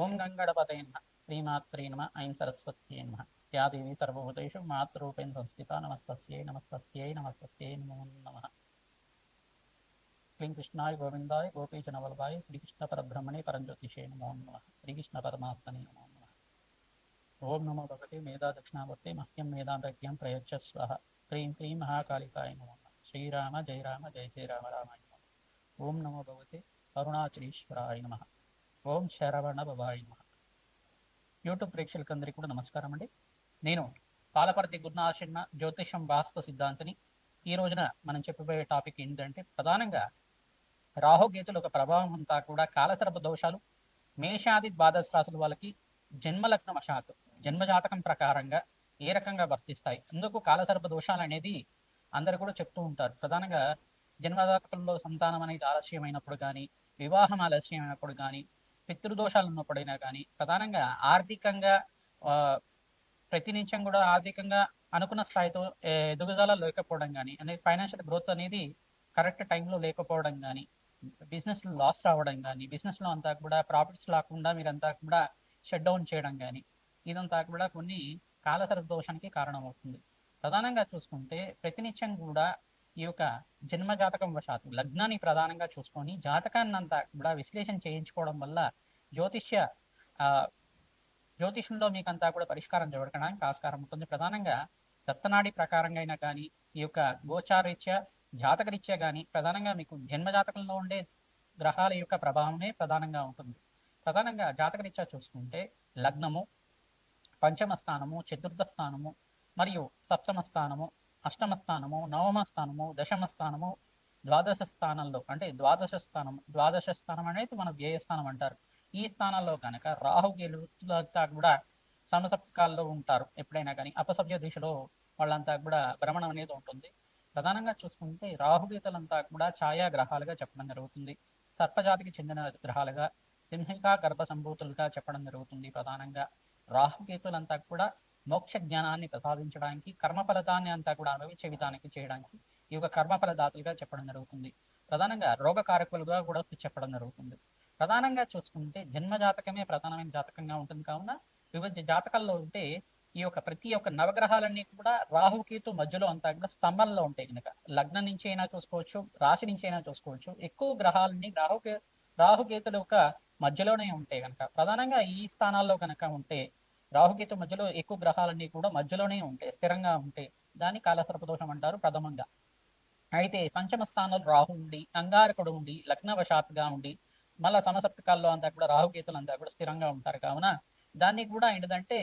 ఓం గంగణపతయ నమః. శ్రీమాత్రే నమః. ఐం సరస్వత్యై నమః. యా దేవీ సర్వభూతేషు మాతృరూపేణ సంస్థితా నమస్తస్యై నమస్తస్యై నమస్తస్యై నమో నమః. క్లీం కృష్ణాయ గోవిందాయ గోపీజనవల్లభాయ శ్రీకృష్ణ పరబ్రహ్మణే పరంజ్యోతిషే నమో నమః. శ్రీకృష్ణ పరమాత్మనే నమో నమః. ఓం నమో భగవతే మేధా దక్షిణామూర్తే మహ్యం మేధాంతజ్ఞం ప్రయచ్చ స్వః. క్రీం క్రీం మహాకాళికాయ నమో నమః. శ్రీరామ జయ రామ జయ జయ రామ రామాయ నమః. ఓం నమో భగవతే అరుణాచలీశ్వరాయ నమః. ఓం శరవణ భవాయ నమః. యూట్యూబ్ ప్రేక్షకులందరికీ కూడా నమస్కారం అండి. నేను పాలపర్తి గురునాశన్న జ్యోతిషం వాస్తు సిద్ధాంతిని. ఈ రోజున మనం చెప్పబోయే టాపిక్ ఏంటంటే ప్రధానంగా రాహుకేతుల ఒక ప్రభావం అంతా కూడా కాలసర్ప దోషాలు మేషాది ద్వాదశ రాశుల వాళ్ళకి జన్మలగ్న వశాత్తు జన్మజాతకం ప్రకారంగా ఏ రకంగా వర్తిస్తాయి. అందుకు కాలసర్ప దోషాలు అనేది అందరు కూడా చెప్తూ ఉంటారు. ప్రధానంగా జన్మజాతకంలో సంతానం అనేది ఆలస్యమైనప్పుడు కానీ, వివాహం ఆలస్యమైనప్పుడు కానీ, పితృదోషాలు ఉన్నప్పుడైనా కానీ, ప్రధానంగా ఆర్థికంగా ప్రతినిత్యం కూడా ఆర్థికంగా అనుకున్న స్థాయితో ఎదుగుదల లేకపోవడం కానీ, అనేది ఫైనాన్షియల్ గ్రోత్ అనేది కరెక్ట్ టైంలో లేకపోవడం కానీ, బిజినెస్ లాస్ రావడం కానీ, బిజినెస్లో అంతా కూడా ప్రాఫిట్స్ రాకుండా మీరంతా కూడా షట్ డౌన్ చేయడం కానీ, ఇదంతా కూడా కొన్ని కాలసర్ప దోషానికి కారణమవుతుంది. ప్రధానంగా చూసుకుంటే ప్రతినిత్యం కూడా ఈ యొక్క జన్మ జాతకం వశాత్తు లగ్నాన్ని ప్రధానంగా చూసుకొని జాతకాన్ని అంతా కూడా విశ్లేషణ చేయించుకోవడం వల్ల జ్యోతిష్య జ్యోతిషంలో మీకంతా కూడా పరిష్కారం జరగడానికి ఆస్కారం ఉంటుంది. ప్రధానంగా దత్తనాడి ప్రకారంగా అయినా కానీ, ఈ యొక్క గోచారీత్యా జాతకరీత్యా కానీ, ప్రధానంగా మీకు జన్మ జాతకంలో ఉండే గ్రహాల యొక్క ప్రభావమే ప్రధానంగా ఉంటుంది. ప్రధానంగా జాతకరీత్యా చూసుకుంటే లగ్నము, పంచమ స్థానము, చతుర్థ స్థానము, మరియు సప్తమ స్థానము, అష్టమ స్థానము, నవమ స్థానము, దశమ స్థానము, ద్వాదశ స్థానంలో అంటే ద్వాదశ స్థానం అనేది మన వ్యయ స్థానం అంటారు. ఈ స్థానాల్లో కనుక రాహుకేతులంతా కూడా సమసప్తకాల్లో ఉంటారు. ఎప్పుడైనా కానీ అపసవ్య దిశలో వాళ్ళంతా కూడా భ్రమణం అనేది ఉంటుంది. ప్రధానంగా చూసుకుంటే రాహుకేతులంతా కూడా ఛాయా గ్రహాలుగా చెప్పడం జరుగుతుంది. సర్పజాతికి చెందిన గ్రహాలుగా, సింహిక గర్భ సంభూతులుగా చెప్పడం జరుగుతుంది. ప్రధానంగా రాహుకేతులంతా కూడా మోక్ష జ్ఞానాన్ని ప్రసాదించడానికి, కర్మ ఫలితాన్ని అంతా కూడా అనుభవించే విధానికి చేయడానికి ఈ యొక్క కర్మఫలదాతలుగా చెప్పడం జరుగుతుంది. ప్రధానంగా రోగకారకులుగా కూడా చెప్పడం జరుగుతుంది. ప్రధానంగా చూసుకుంటే జన్మ జాతకమే ప్రధానమైన జాతకంగా ఉంటుంది. కావున వివిధ జాతకాల్లో ఉంటే ఈ యొక్క ప్రతి ఒక్క నవగ్రహాలన్నీ కూడా రాహుకేతు మధ్యలో అంతా కూడా స్తంభంలో ఉంటాయి. కనుక లగ్నం నుంచి అయినా చూసుకోవచ్చు, రాశి నుంచి అయినా చూసుకోవచ్చు. ఎక్కువ గ్రహాలన్నీ రాహుకేతుల యొక్క మధ్యలోనే ఉంటాయి. కనుక ప్రధానంగా ఈ స్థానాల్లో కనుక ఉంటే రాహుకేతు మధ్యలో ఎక్కువ గ్రహాలన్నీ కూడా మధ్యలోనే ఉంటాయి, స్థిరంగా ఉంటాయి. దాన్ని కాలసర్పదోషం అంటారు ప్రథమంగా. అయితే పంచమ స్థానంలో రాహు ఉండి, అంగారకుడు ఉండి, లగ్నవశాత్గా ఉండి, మళ్ళా సమసప్తకాల్లో అంతా కూడా రాహుకేతులు అంతా కూడా స్థిరంగా ఉంటారు. కావున దాన్ని కూడా ఏంటంటే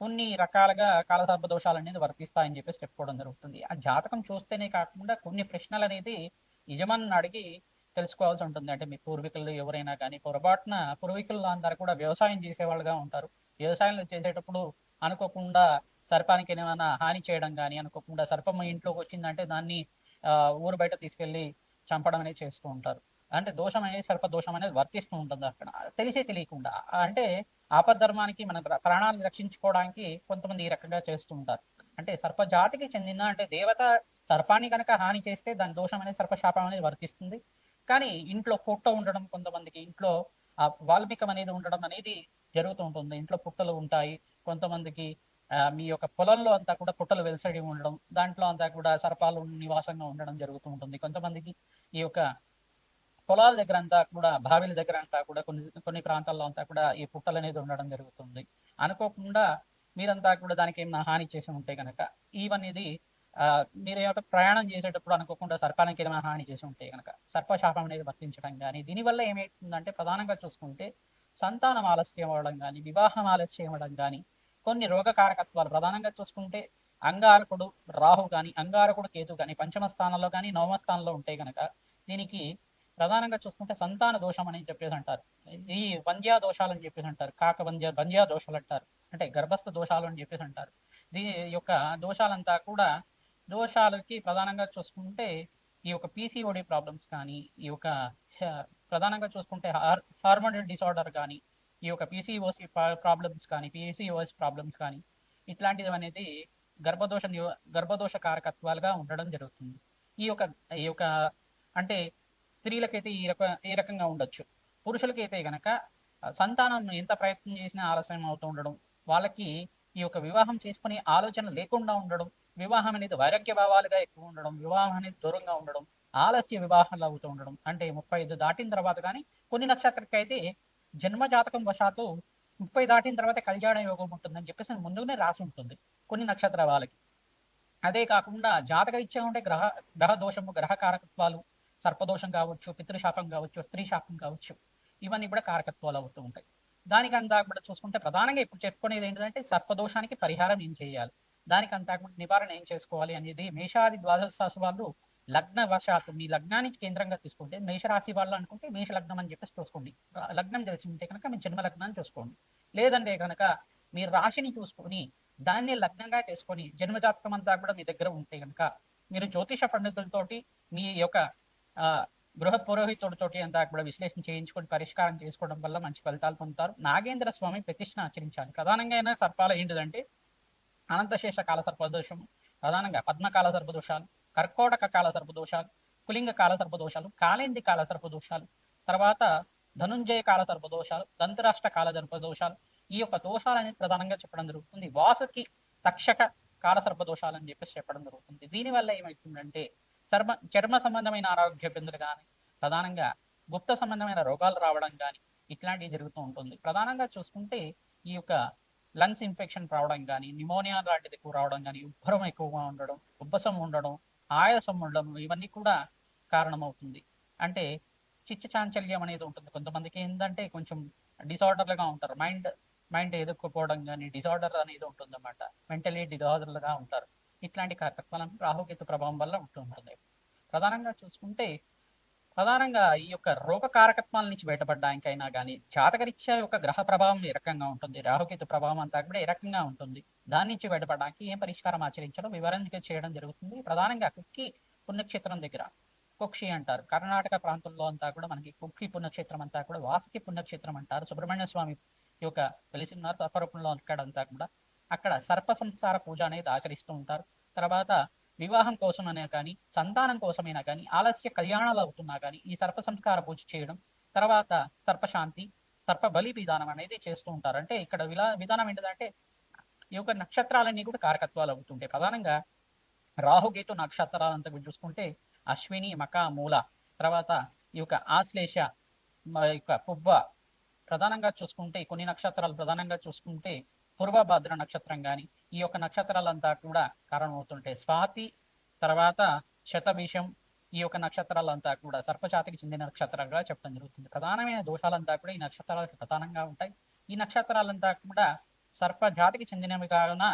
కొన్ని రకాలుగా కాలసర్ప దోషాలు అనేది వర్తిస్తాయని చెప్పేసి చెప్పుకోవడం జరుగుతుంది. ఆ జాతకం చూస్తేనే కాకుండా కొన్ని ప్రశ్నలు అనేది యజమాని అడిగి తెలుసుకోవాల్సి ఉంటుంది. అంటే మీ పూర్వీకులు ఎవరైనా కానీ పొరపాటున పూర్వీకులు అందరూ కూడా వ్యవసాయం చేసేవాళ్ళుగా ఉంటారు. వ్యవసాయంలో చేసేటప్పుడు అనుకోకుండా సర్పానికి ఏమైనా హాని చేయడం కానీ, అనుకోకుండా సర్పం ఇంట్లోకి వచ్చిందంటే దాన్ని ఊరు బయట తీసుకెళ్లి చంపడం అనేది చేస్తూ ఉంటారు. అంటే దోషం అనేది సర్ప దోషం అనేది వర్తిస్తూ ఉంటుంది అక్కడ తెలిసే తెలియకుండా. అంటే ఆపద్ధర్మానికి మన ప్రాణాలను రక్షించుకోవడానికి కొంతమంది ఈ రకంగా చేస్తూ ఉంటారు. అంటే సర్ప జాతికి చెందిన అంటే దేవత సర్పాన్ని కనుక హాని చేస్తే దాని దోషం అనేది సర్పశాపం అనేది వర్తిస్తుంది. కానీ ఇంట్లో పుట్ట ఉండడం, కొంతమందికి ఇంట్లో వాల్మీకం అనేది ఉండడం అనేది జరుగుతూ ఉంటుంది. ఇంట్లో పుట్టలు ఉంటాయి. కొంతమందికి మీ యొక్క పొలంలో అంతా కూడా పుట్టలు వెలసడి ఉండడం, దాంట్లో అంతా కూడా సర్పాలు నివాసంగా ఉండడం జరుగుతూ ఉంటుంది. కొంతమందికి ఈ యొక్క పొలాల దగ్గర అంతా కూడా, బావిల దగ్గర అంతా కూడా కొన్ని కొన్ని ప్రాంతాల్లో అంతా కూడా ఈ పుట్టలు అనేది ఉండడం జరుగుతుంది. అనుకోకుండా మీరంతా కూడా దానికి ఏమైనా హాని చేసి ఉంటే కనుక ఇవన్నీ మీరు ఏమంటే ప్రయాణం చేసేటప్పుడు అనుకోకుండా సర్పానికి ఏమైనా హాని చేసి ఉంటే కనుక సర్పశాపం అనేది వర్తించడం కానీ, దీనివల్ల ఏమవుతుందంటే ప్రధానంగా చూసుకుంటే సంతానం ఆలస్యం అవ్వడం కానీ, వివాహం ఆలస్యం అవ్వడం కానీ, కొన్ని రోగకారకత్వాలు ప్రధానంగా చూసుకుంటే అంగారకుడు రాహు కానీ, అంగారకుడు కేతు కానీ పంచమ స్థానంలో కానీ నవమ స్థానంలో ఉంటే కనుక దీనికి ప్రధానంగా చూసుకుంటే సంతాన దోషం అని చెప్పేసి అంటారు. ఈ వంద్యా దోషాలు అని చెప్పేసి అంటారు. వంద్యా దోషాలు అంటారు. అంటే గర్భస్థ దోషాలు అని చెప్పేసి అంటారు. దీని యొక్క దోషాలంతా కూడా దోషాలకి ప్రధానంగా చూసుకుంటే ఈ యొక్క పీసీఓడి ప్రాబ్లమ్స్ కానీ, ఈ యొక్క ప్రధానంగా చూసుకుంటే హార్మోనల్ డిసార్డర్ కానీ, ఈ యొక్క పీసీఓసి ప్రాబ్లమ్స్ కానీ, పీసీఓఎస్ ప్రాబ్లమ్స్ కానీ, ఇట్లాంటిది అనేది గర్భదోష కారకత్వాలుగా ఉండడం జరుగుతుంది. ఈ యొక్క ఈ యొక్క అంటే స్త్రీలకైతే ఈ రకంగా ఉండొచ్చు. పురుషులకైతే గనక సంతానం ఎంత ప్రయత్నం చేసినా ఆలస్యం అవుతూ ఉండడం, వాళ్ళకి ఈ యొక్క వివాహం చేసుకునే ఆలోచన లేకుండా ఉండడం, వివాహం అనేది వైరాగ్య భావాలుగా ఎక్కువ ఉండడం, వివాహం అనేది దూరంగా ఉండడం, ఆలస్య వివాహాలు అవుతూ ఉండడం. అంటే 35 దాటిన తర్వాత కానీ కొన్ని నక్షత్రకైతే జన్మ జాతకం వశాత్తు 30 దాటిన తర్వాత కళ్యాణ యోగం ఉంటుందని చెప్పేసి ముందుగానే రాసి ఉంటుంది కొన్ని నక్షత్ర వాళ్ళకి. అదే కాకుండా జాతకరీత్యా ఉండే గ్రహ దోషము, గ్రహ కారకత్వాలు, సర్పదోషం కావచ్చు, పితృశాపం కావచ్చు, స్త్రీ శాపం కావచ్చు, ఇవన్నీ కూడా కారకత్వాలు అవుతూ ఉంటాయి. దానికంతా కూడా చూసుకుంటే ప్రధానంగా ఇప్పుడు చెప్పుకునేది ఏంటంటే సర్పదోషానికి పరిహారం ఏం చేయాలి, దానికంతా కూడా నివారణ ఏం చేసుకోవాలి అనేది మేషాది ద్వాదశ రాశి వాళ్ళు లగ్న వశాత్తు మీ లగ్నానికి కేంద్రంగా తీసుకుంటే మేషరాశి వాళ్ళు అనుకుంటే మేష లగ్నం అని చెప్పేసి చూసుకోండి. లగ్నం తెలిసి ఉంటే కనుక మీ జన్మ లగ్నాన్ని చూసుకోండి. లేదంటే కనుక మీ రాశిని చూసుకొని దాన్ని లగ్నంగా చేసుకొని జన్మజాతకం అంతా కూడా మీ దగ్గర ఉంటే కనుక మీరు జ్యోతిష పండితులతోటి మీ యొక్క ఆ గృహ పురోహితుడితోటి అంతా కూడా విశ్లేషణ చేయించుకొని పరిష్కారం చేసుకోవడం వల్ల మంచి ఫలితాలు పొందుతారు. నాగేంద్ర స్వామి ప్రతిష్ఠను ఆచరించాలి. ప్రధానంగా అయినా సర్పాలు ఏంటిదంటే అనంతశేష కాల సర్పదోషం, ప్రధానంగా పద్మకాల సర్పదోషాలు, కర్కోటక కాల సర్పదోషాలు, కులింగ కాల సర్పదోషాలు, కాళేంది కాల సర్పదోషాలు, తర్వాత ధనుంజయ కాల సర్పదోషాలు, దంతరాష్ట్ర కాల సర్పదోషాలు, ఈ యొక్క దోషాలు అనేది ప్రధానంగా చెప్పడం జరుగుతుంది. వాసుకి తక్షక కాల సర్పదోషాలు అని చెప్పేసి చెప్పడం జరుగుతుంది. దీనివల్ల ఏమవుతుందంటే చర్మ సంబంధమైన ఆరోగ్య ఇబ్బందులు కానీ, ప్రధానంగా గుప్త సంబంధమైన రోగాలు రావడం కానీ ఇట్లాంటివి జరుగుతూ ఉంటుంది. ప్రధానంగా చూసుకుంటే ఈ యొక్క లంగ్స్ ఇన్ఫెక్షన్ రావడం కానీ, నిమోనియా లాంటిది ఎక్కువ రావడం కానీ, ఉబ్బరం ఎక్కువగా ఉండడం, ఉబ్బసం ఉండడం, ఆయాసం ఉండడం, ఇవన్నీ కూడా కారణమవుతుంది. అంటే చిత్త చాంచల్యం అనేది ఉంటుంది. కొంతమందికి ఏంటంటే కొంచెం డిసార్డర్లుగా ఉంటారు. మైండ్ మైండ్ ఎదుర్కోపోవడం కానీ డిసార్డర్ అనేది ఉంటుంది అన్నమాట. మెంటలీ డిసార్డర్లుగా ఉంటారు. ఇట్లాంటి కారకత్వాలను రాహుకేతు ప్రభావం వల్ల ఉంటూ ఉంటుంది. ప్రధానంగా చూసుకుంటే ప్రధానంగా ఈ యొక్క రోగ కారకత్వాల నుంచి బయటపడడానికైనా కానీ జాతకరీత్యా యొక్క గ్రహ ప్రభావం ఏ రకంగా ఉంటుంది, రాహుకేతు ప్రభావం అంతా కూడా ఏ రకంగా ఉంటుంది, దాని నుంచి బయటపడడానికి ఏం పరిష్కారం ఆచరించడం వివరంగా చేయడం జరుగుతుంది. ప్రధానంగా కుక్కి పుణ్యక్షేత్రం దగ్గర కుక్షి అంటారు. కర్ణాటక ప్రాంతంలో అంతా కూడా మనకి కుక్కి పుణ్యక్షేత్రం అంతా కూడా వాసుకి పుణ్యక్షేత్రం అంటారు. సుబ్రహ్మణ్య స్వామి యొక్క వెలిసిన్నారు సర్పరూపంలో అక్కడంతా కూడా. అక్కడ సర్ప సంసార పూజ అనేది ఆచరిస్తూ ఉంటారు. తర్వాత వివాహం కోసమైనా కానీ సంతానం కోసమైనా కానీ ఆలస్య కళ్యాణాలు అవుతున్నా కానీ ఈ సర్ప సంస్కార పూజ చేయడం, తర్వాత సర్పశాంతి, సర్ప బలి విధానం అనేది చేస్తూ ఉంటారు. అంటే ఇక్కడ విధానం ఏంటంటే ఈ యొక్క నక్షత్రాలన్నీ కూడా కారకత్వాలు అవుతుంటాయి. ప్రధానంగా రాహుకేతు నక్షత్రాలంతా చూసుకుంటే అశ్విని, మక, మూల, తర్వాత ఈ యొక్క ఆశ్లేష, యొక్క పువ్వ, ప్రధానంగా చూసుకుంటే కొన్ని నక్షత్రాలు ప్రధానంగా చూసుకుంటే పూర్వభద్ర నక్షత్రం కానీ ఈ యొక్క నక్షత్రాలంతా కూడా కారణమవుతుంటాయి. స్వాతి, తర్వాత శతభిషం, ఈ యొక్క నక్షత్రాలంతా కూడా సర్పజాతికి చెందిన నక్షత్రాలుగా చెప్పడం జరుగుతుంది. ప్రధానమైన దోషాలంతా కూడా ఈ నక్షత్రాలకు ప్రధానంగా ఉంటాయి. ఈ నక్షత్రాలంతా కూడా సర్ప జాతికి చెందినవి కావున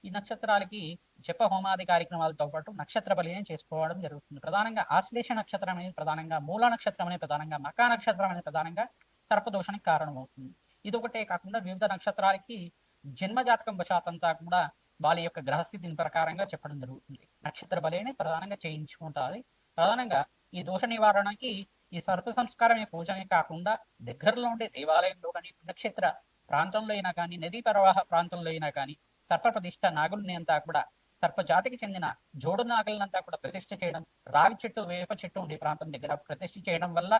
ఈ నక్షత్రాలకి జప హోమాది కార్యక్రమాలతో పాటు నక్షత్ర బలిని చేసుకోవడం జరుగుతుంది. ప్రధానంగా ఆశ్లేష నక్షత్రం అనేది ప్రధానంగా, మూల నక్షత్రం అనేది ప్రధానంగా, మకా నక్షత్రం అనేది ప్రధానంగా సర్పదోషానికి కారణమవుతుంది. ఇది ఒకటే కాకుండా వివిధ నక్షత్రాలకి జన్మ జాతకం వశాతంతా కూడా వాళ్ళ యొక్క గ్రహస్థితిని ప్రకారంగా చెప్పడం జరుగుతుంది. నక్షత్ర బలిని ప్రధానంగా చేయించుకుంటారు. ప్రధానంగా ఈ దోష నివారణకి ఈ సర్ప సంస్కారం పూజనే కాకుండా దగ్గరలో ఉండే దేవాలయంలో కానీ, పుణ్యక్షేత్ర ప్రాంతంలో అయినా కానీ, నదీ ప్రవాహ ప్రాంతంలో అయినా కానీ సర్ప ప్రతిష్ట నాగుల్ని అంతా కూడా సర్ప జాతికి చెందిన జోడు నాగులనంతా కూడా ప్రతిష్ఠ చేయడం, రావి చెట్టు, వేప చెట్టు ఉండే ప్రాంతం దగ్గర ప్రతిష్ఠ చేయడం వల్ల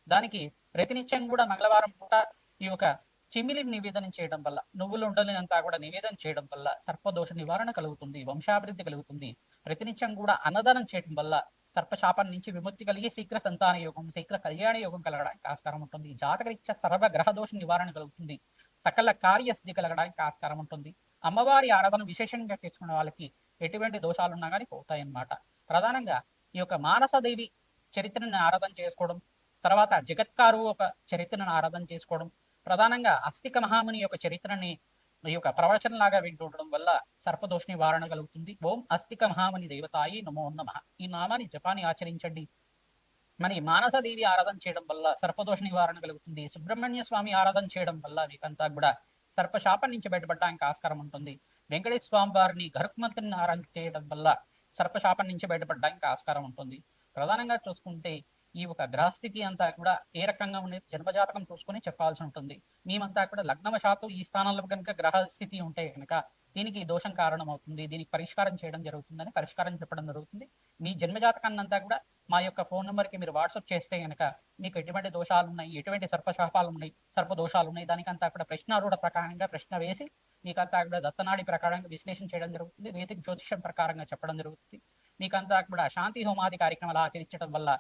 దానికి ప్రతినిత్యం కూడా మంగళవారం పూట ఈ యొక్క చిమిలిని నివేదన చేయడం వల్ల, నువ్వులు ఉండలేనంతా కూడా నివేదన చేయడం వల్ల సర్పదోష నివారణ కలుగుతుంది, వంశాభివృద్ధి కలుగుతుంది. ప్రతినిత్యం కూడా అన్నదానం చేయడం వల్ల సర్పశాపం నుంచి విముక్తి కలిగి శీఘ్ర సంతాన యోగం, శీఘ్ర కళ్యాణ యోగం కలగడానికి ఆస్కారం ఉంటుంది. జాతకరీత్యా సర్వ గ్రహ దోష నివారణ కలుగుతుంది. సకల కార్యసిద్ధి కలగడానికి ఆస్కారం ఉంటుంది. అమ్మవారి ఆరాధన విశేషంగా చేసుకున్న వాళ్ళకి ఎటువంటి దోషాలున్నా కానీ పోతాయన్నమాట. ప్రధానంగా ఈ యొక్క మానసదేవి చరిత్రను ఆరాధన చేసుకోవడం, తర్వాత జగత్కారు ఒక చరిత్రను ఆరాధన చేసుకోవడం, ప్రధానంగా అస్తిక మహాముని యొక్క చరిత్రని ఈ యొక్క ప్రవచనలాగా వింటుండడం వల్ల సర్పదోష నివారణ కలుగుతుంది. ఓం అస్తిక మహాముని దేవతాయి నమో నమః, ఈ నామాన్ని జపాన్ని ఆచరించండి. మరి మానసదేవి ఆరాధన చేయడం వల్ల సర్పదోష నివారణ కలుగుతుంది. సుబ్రహ్మణ్య స్వామి ఆరాధన చేయడం వల్ల మీకంతా కూడా సర్పశాపం నుంచి బయటపడడానికి ఆస్కారం ఉంటుంది. వెంకటేశ్వర స్వామి వారిని గరుక్మంతుని ఆరాధన చేయడం వల్ల సర్పశాపం నుంచి బయటపడడానికి ఆస్కారం ఉంటుంది. ప్రధానంగా చూసుకుంటే ఈ ఒక గ్రహస్థితి అంతా కూడా ఏ రకంగా ఉండేది జన్మజాతకం చూసుకొని చెప్పాల్సి ఉంటుంది. మేమంతా కూడా లగ్నవశాత్తు ఈ స్థానంలో కనుక గ్రహ స్థితి ఉంటే కనుక దీనికి ఈ దోషం కారణం అవుతుంది, దీనికి పరిష్కారం చేయడం జరుగుతుందని పరిష్కారం చెప్పడం జరుగుతుంది. మీ జన్మజాతకాన్ని అంతా కూడా మా యొక్క ఫోన్ నెంబర్కి మీరు వాట్సాప్ చేస్తే గనక మీకు ఎటువంటి దోషాలు ఉన్నాయి, ఎటువంటి సర్పశాపాలు ఉన్నాయి, సర్ప దోషాలు ఉన్నాయి, దానికంతా కూడా ప్రశ్నారూఢ ప్రకారంగా ప్రశ్న వేసి మీకంతా కూడా దత్తనాడి ప్రకారంగా విశ్లేషణ చేయడం జరుగుతుంది. వేదిక జ్యోతిష్యం ప్రకారంగా చెప్పడం జరుగుతుంది. మీకంతా కూడా శాంతి హోమాది కార్యక్రమాలు ఆచరించడం వల్ల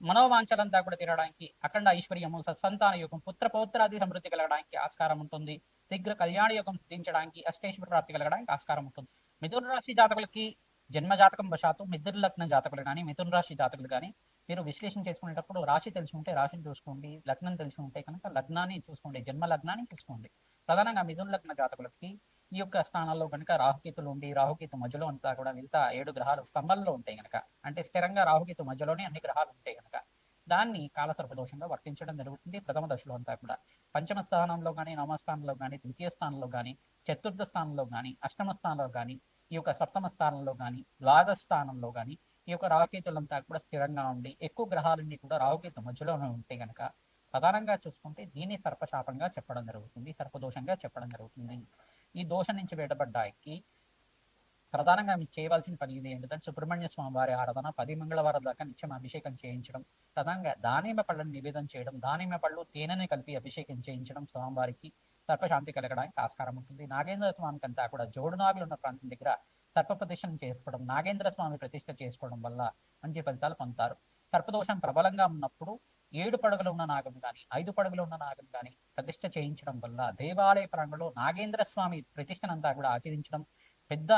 మనోవాంఛలంతా కూడా తీరడానికి, అఖండ ఐశ్వర్యము, సత్సంతాన యోగం, పుత్ర పౌత్రాది సమృద్ధి కలగడానికి ఆస్కారం ఉంటుంది. శీఘ్ర కళ్యాణ యోగం సిద్ధించడానికి, అష్టైశ్వర ప్రాప్తి కలగడానికి ఆస్కారం ఉంటుంది. మిథున రాశి జాతకులకి జన్మ జాతకం వశాత్తు మిథున లగ్న జాతకులు కానీ మిథున రాశి జాతకులు కానీ మీరు విశ్లేషణ చేసుకునేటప్పుడు రాశి తెలిసి ఉంటే రాశిని చూసుకోండి, లగ్నం తెలిసి ఉంటే కనుక లగ్నాన్ని చూసుకోండి, జన్మ లగ్నాన్ని చూసుకోండి. ప్రధానంగా మిథున లగ్న జాతకులకి ఈ యొక్క స్థానాల్లో కనుక రాహుకేతులు ఉండి రాహుకేతు మధ్యలో అంతా కూడా మిగతా 7 గ్రహాలు స్తంభంలో ఉంటాయి కనుక, అంటే స్థిరంగా రాహుకేతు మధ్యలోనే అన్ని గ్రహాలు ఉంటాయి కనుక దాన్ని కాలసర్పదోషంగా వర్తించడం జరుగుతుంది. ప్రథమ దశలో అంతా కూడా పంచమ స్థానంలో కానీ, నవమ స్థానంలో కానీ, ద్వితీయ స్థానంలో కానీ, చతుర్థ స్థానంలో కానీ, అష్టమ స్థానంలో కానీ, ఈ యొక్క సప్తమ స్థానంలో కానీ, ద్వాదశ స్థానంలో కానీ ఈ యొక్క రాహుకేతులంతా కూడా స్థిరంగా ఉండి ఎక్కువ గ్రహాలన్నీ కూడా రాహుకేతు మధ్యలోనే ఉంటే కనుక ప్రధానంగా చూసుకుంటే దీన్ని సర్పశాపంగా చెప్పడం జరుగుతుంది, సర్పదోషంగా చెప్పడం జరుగుతుంది. ఈ దోషం నుంచి బయటపడ్డానికి ప్రధానంగా మీకు చేయవలసిన పని ఇది ఏంటంటే సుబ్రహ్మణ్య స్వామి వారి ఆరాధన 10 మంగళవారం దాకా నిత్యం అభిషేకం చేయించడం, ప్రధానంగా దానిమ్మ పళ్ళని నివేదన చేయడం, దానిమ్మ పళ్ళు తేనెని కలిపి అభిషేకం చేయించడం స్వామివారికి సర్పశాంతి కలగడానికి ఆస్కారం ఉంటుంది. నాగేంద్ర స్వామికి అంతా కూడా జోడునాగులు ఉన్న ప్రాంతం దగ్గర సర్ప ప్రతిష్టం చేసుకోవడం, నాగేంద్ర స్వామి ప్రతిష్ట చేసుకోవడం వల్ల మంచి ఫలితాలు పొందుతారు. సర్పదోషం ప్రబలంగా ఉన్నప్పుడు 7 పడుగులు ఉన్న నాగం కానీ 5 పడుగులు ఉన్న నాగం కానీ ప్రతిష్ట చేయించడం వల్ల దేవాలయ ప్రాంగణంలో నాగేంద్ర స్వామి ప్రతిష్టనంతా కూడా ఆచరించడం, పెద్ద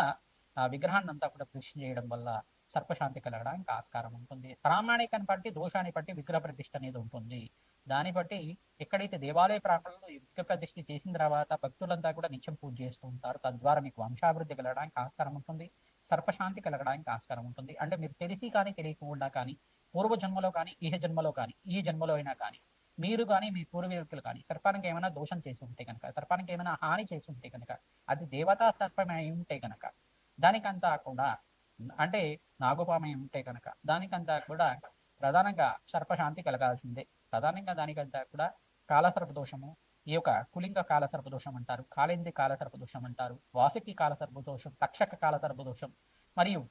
విగ్రహాన్ని అంతా కూడా ప్రతిష్ఠ చేయడం వల్ల సర్పశాంతి కలగడానికి ఆస్కారం ఉంటుంది. ప్రామాణికాన్ని బట్టి దోషాన్ని బట్టి విగ్రహ ప్రతిష్ఠ అనేది ఉంటుంది. దాన్ని బట్టి ఎక్కడైతే దేవాలయ ప్రాంగణంలో విగ్రహ ప్రతిష్ఠ చేసిన తర్వాత భక్తులంతా కూడా నిత్యం పూజ చేస్తూ ఉంటారు, తద్వారా మీకు వంశాభివృద్ధి కలగడానికి ఆస్కారం ఉంటుంది, సర్పశాంతి కలగడానికి ఆస్కారం ఉంటుంది. అంటే మీరు తెలిసి కానీ తెలియకుండా కానీ పూర్వ జన్మలో కానీ ఇహ జన్మలో కానీ ఈ జన్మలో అయినా కానీ మీరు కానీ మీ పూర్వీకులు కానీ సర్పానికి ఏమైనా దోషం చేసి ఉంటే కనుక, సర్పానికి ఏమైనా హాని చేసి ఉంటే కనుక, అది దేవతా సర్పమై ఉంటే కనుక దానికంతా కూడా అంటే నాగుపామై ఉంటే కనుక దానికంతా కూడా ప్రధానంగా సర్పశాంతి కలగాల్సిందే. ప్రధానంగా దానికంతా కూడా కాలసర్ప దోషము, ఈ యొక్క కులింగ కాలసర్ప దోషం అంటారు, కాళేంద్రి కాలసర్ప దోషం అంటారు, వాసుకి కాలసర్ప దోషం, తక్షక కాలసర్ప దోషం మరియు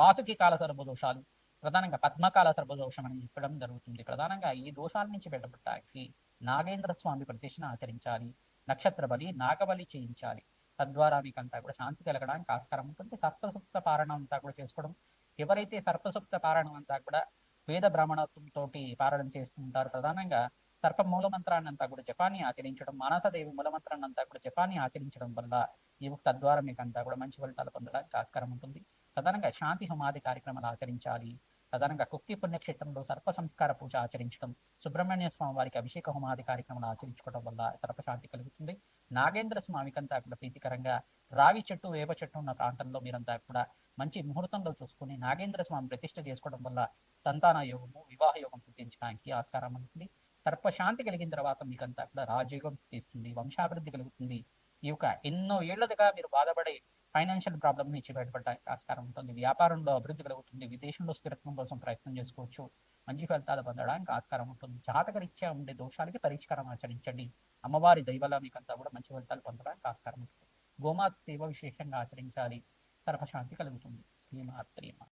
వాసుకి కాలసర్ప దోషాలు, ప్రధానంగా పద్మకాల సర్పదోషం అని చెప్పడం జరుగుతుంది. ప్రధానంగా ఈ దోషాల నుంచి బయటపడటానికి నాగేంద్ర స్వామి ప్రతిష్ఠను ఆచరించాలి, నక్షత్ర బలి నాగబలి చేయించాలి, తద్వారా మీకంతా కూడా శాంతి కలగడానికి ఆస్కారం ఉంటుంది. సప్తసుప్త పారాయణం అంతా కూడా చేసుకోవడం, ఎవరైతే సర్పసుప్త పారాయణం అంతా కూడా వేద బ్రాహ్మణత్వంతో పారాయణం చేస్తుంటారు, ప్రధానంగా సర్ప మూలమంత్రాన్ని అంతా కూడా జపాన్ని ఆచరించడం, మానసదేవి మూలమంత్రాన్ని అంతా కూడా జపాన్ని ఆచరించడం వల్ల ఈ తద్వారా మీకు అంతా కూడా మంచి ఫలితాలు పొందడానికి ఆస్కారం ఉంటుంది. ప్రధానంగా శాంతి హోమాది కార్యక్రమాలు ఆచరించాలి. ప్రధానంగా కుక్తి పుణ్యక్షేత్రంలో సర్ప సంస్కార పూజ ఆచరించడం, సుబ్రహ్మణ్య స్వామి వారికి అభిషేక హోమాది కార్యక్రమాలు ఆచరించుకోవడం వల్ల సర్పశాంతి కలుగుతుంది. నాగేంద్ర స్వామికంతా కూడా ప్రీతికరంగా రావి చెట్టు వేప చెట్టు ఉన్న ప్రాంతంలో మీరంతా కూడా మంచి ముహూర్తంలో చూసుకుని నాగేంద్ర స్వామి ప్రతిష్ఠ చేసుకోవడం వల్ల సంతాన యోగము వివాహ యోగం సిద్ధించడానికి ఆస్కారం ఉంటుంది. సర్పశాంతి కలిగిన తర్వాత మీకంతా కూడా రాజయోగం సిద్ధిస్తుంది, వంశాభివృద్ధి కలుగుతుంది. ఈ యొక్క ఎన్నో ఏళ్లదుగా మీరు బాధపడే ఫైనాన్షియల్ ప్రాబ్లం నుంచి బయటపడడానికి ఆస్కారం ఉంటుంది, వ్యాపారంలో అభివృద్ధి కలుగుతుంది, విదేశంలో స్థిరత్వం కోసం ప్రయత్నం చేసుకోవచ్చు, మంచి ఫలితాలు పొందడానికి ఆస్కారం ఉంటుంది. జాతకరీత్యా ఉండే దోషాలకి పరిష్కారం ఆచరించండి, అమ్మవారి దైవల మీకంతా కూడా మంచి ఫలితాలు పొందడానికి ఆస్కారం ఉంటుంది. గోమాత సేవ విశేషంగా ఆచరించాలి, సర్వశాంతి కలుగుతుంది. శ్రీమాత్రేమ.